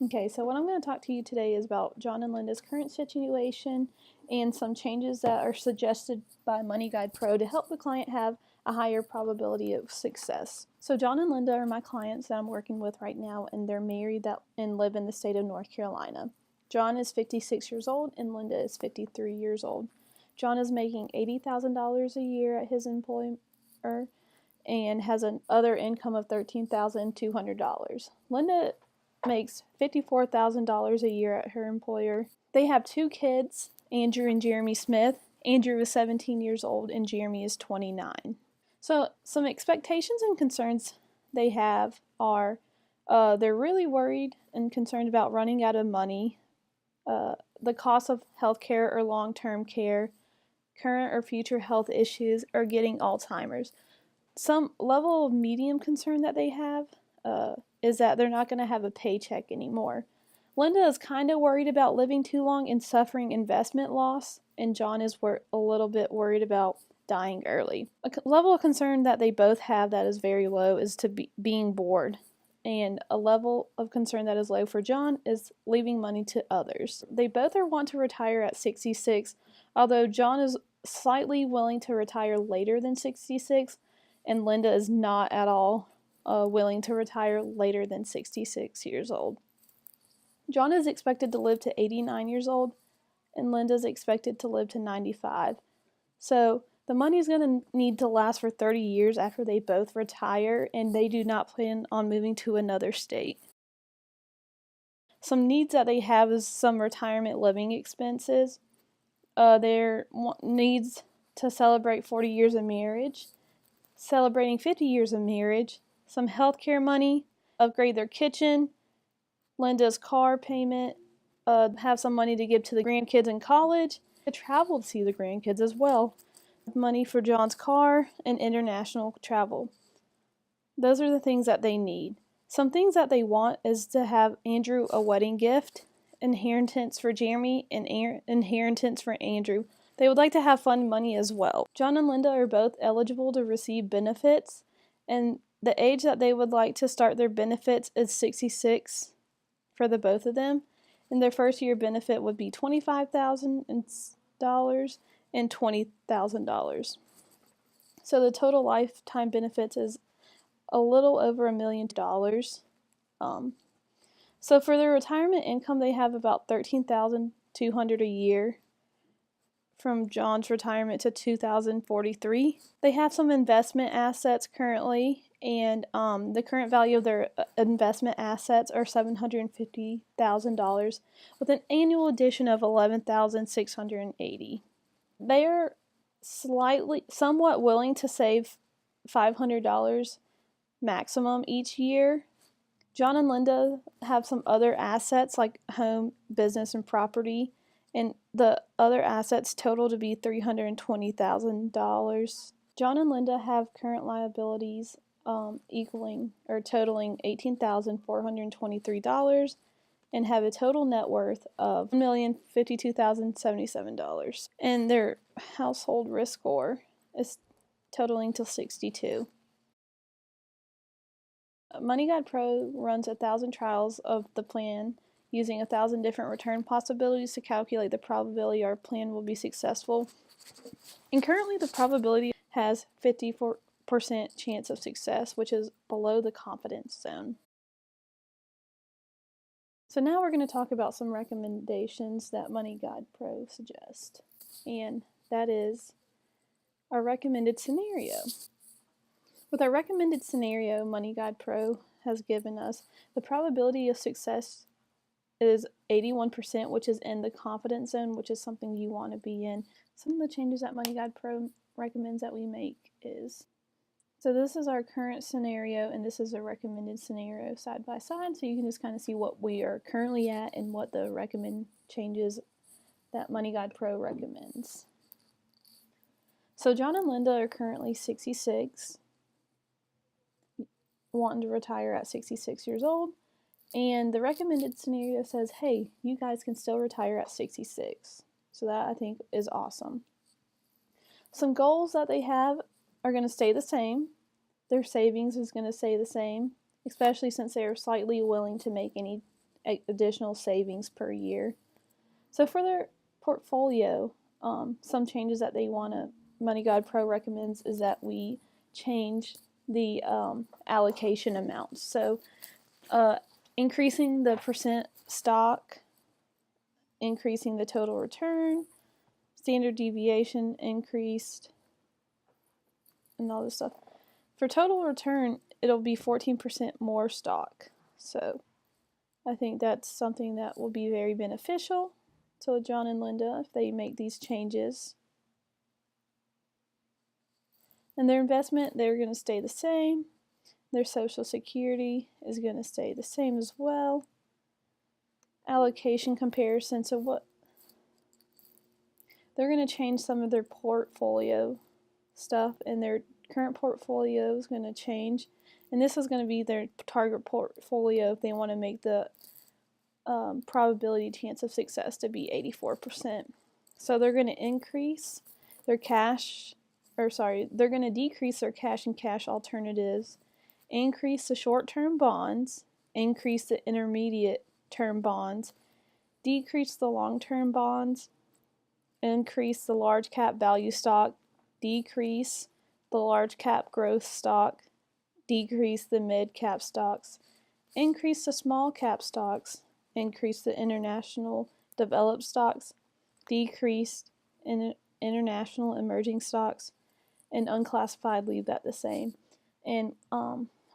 Okay, so what I'm going to talk to you today is about John and Linda's current situation and some changes that are suggested by Money Guide Pro to help the client have a higher probability of success. So John and Linda are my clients that I'm working with right now, and they're married and live in the state of North Carolina. John is 56 years old and Linda is 53 years old. John is making $80,000 a year at his employer and has an other income of $13,200. Linda makes $54,000 a year at her employer. They have two kids, Andrew and Jeremy Smith. Andrew is 17 years old and Jeremy is 29. So some expectations and concerns they have are they're really worried and concerned about running out of money, the cost of healthcare or long-term care, current or future health issues, or getting Alzheimer's. Some level of medium concern that they have is that they're not going to have a paycheck anymore. Linda is kind of worried about living too long and suffering investment loss, and John is a little bit worried about dying early. A level of concern that they both have that is very low is being bored, and a level of concern that is low for John is leaving money to others. They both want to retire at 66, although John is slightly willing to retire later than 66, and Linda is not at all willing to retire later than 66 years old. John is expected to live to 89 years old, and Linda is expected to live to 95. So the money is going to need to last for 30 years after they both retire, and they do not plan on moving to another state. Some needs that they have is some retirement living expenses. Their needs to celebrate 40 years of marriage, celebrating 50 years of marriage, some healthcare money, upgrade their kitchen, Linda's car payment, have some money to give to the grandkids in college, to travel to see the grandkids as well, money for John's car, and international travel. Those are the things that they need. Some things that they want is to have Andrew a wedding gift, inheritance for Jeremy, and inheritance for Andrew. They would like to have fun money as well. John and Linda are both eligible to receive benefits, and the age that they would like to start their benefits is 66 for the both of them. And their first year benefit would be $25,000 and $20,000. So the total lifetime benefits is a little over $1 million. So for their retirement income, they have about $13,200 a year from John's retirement to 2043. They have some investment assets currently, and the current value of their investment assets are $750,000 with an annual addition of $11,680. They are somewhat willing to save $500 maximum each year. John and Linda have some other assets like home, business, and property, and the other assets total to be $320,000. John and Linda have current liabilities totaling $18,423 and have a total net worth of $1,052,077. And their household risk score is totaling to 62. Money Guide Pro runs 1,000 trials of the plan using 1,000 different return possibilities to calculate the probability our plan will be successful. And currently the probability has 54% chance of success, which is below the confidence zone. So now we're going to talk about some recommendations that Money Guide Pro suggests, and that is our recommended scenario. With our recommended scenario, Money Guide Pro has given us the probability of success is 81%, which is in the confidence zone, which is something you want to be in. Some of the changes that Money Guide Pro recommends that we make is, so this is our current scenario, and this is a recommended scenario side by side, so you can just kind of see what we are currently at and what the recommend changes that Money Guide Pro recommends. So John and Linda are currently 66, wanting to retire at 66 years old. And the recommended scenario says, hey, you guys can still retire at 66. So that, I think, is awesome. Some goals that they have are going to stay the same. Their savings is going to stay the same, especially since they are slightly willing to make any additional savings per year. So for their portfolio, some changes that they want to, Money Guide Pro recommends is that we change the allocation amounts. So increasing the percent stock, increasing the total return, standard deviation increased, and all this stuff. For total return, it'll be 14% more stock. So I think that's something that will be very beneficial to John and Linda if they make these changes. And their investment, they're going to stay the same. Their Social Security is going to stay the same as well. Allocation comparison, so what they're going to change some of their portfolio stuff, and their current portfolio is going to change. And this is going to be their target portfolio if they want to make the probability chance of success to be 84%. So they're going to increase their cash, they're going to decrease their cash and cash alternatives, increase the short-term bonds, increase the intermediate-term bonds, decrease the long-term bonds, increase the large cap value stock, decrease the large cap growth stock, decrease the mid cap stocks, increase the small cap stocks, increase the international developed stocks, decrease in international emerging stocks, and unclassified leave that the same. And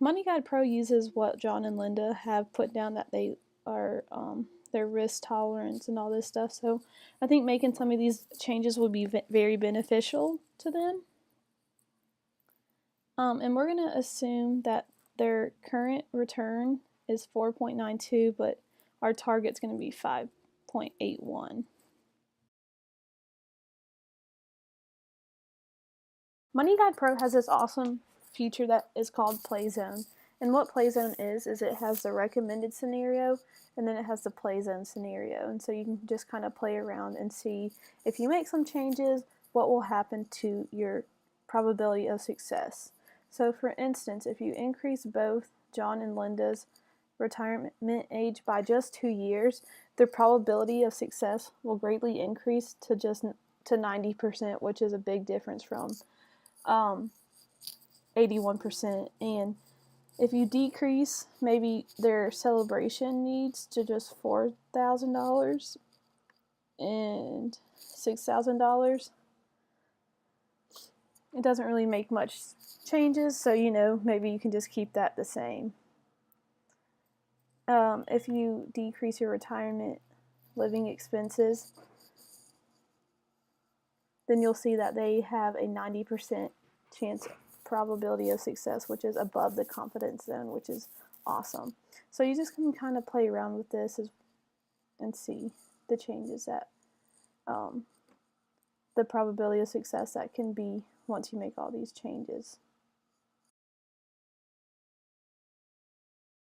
Money Guide Pro uses what John and Linda have put down, that they are their risk tolerance and all this stuff. So I think making some of these changes would be very beneficial to them. And we're going to assume that their current return is 4.92, but our target's going to be 5.81. Money Guide Pro has this awesome feature that is called Play Zone. And what Play Zone is it has the recommended scenario, and then it has the Play Zone scenario. And so you can just kind of play around and see if you make some changes, what will happen to your probability of success. So for instance, if you increase both John and Linda's retirement age by just 2 years, their probability of success will greatly increase to 90%, which is a big difference from 81%. And if you decrease maybe their celebration needs to just $4,000 and $6,000, it doesn't really make much changes, so maybe you can just keep that the same. If you decrease your retirement living expenses, then you'll see that they have a 90% chance probability of success, which is above the confidence zone, which is awesome. So you just can kind of play around with this and see the changes that the probability of success that can be once you make all these changes.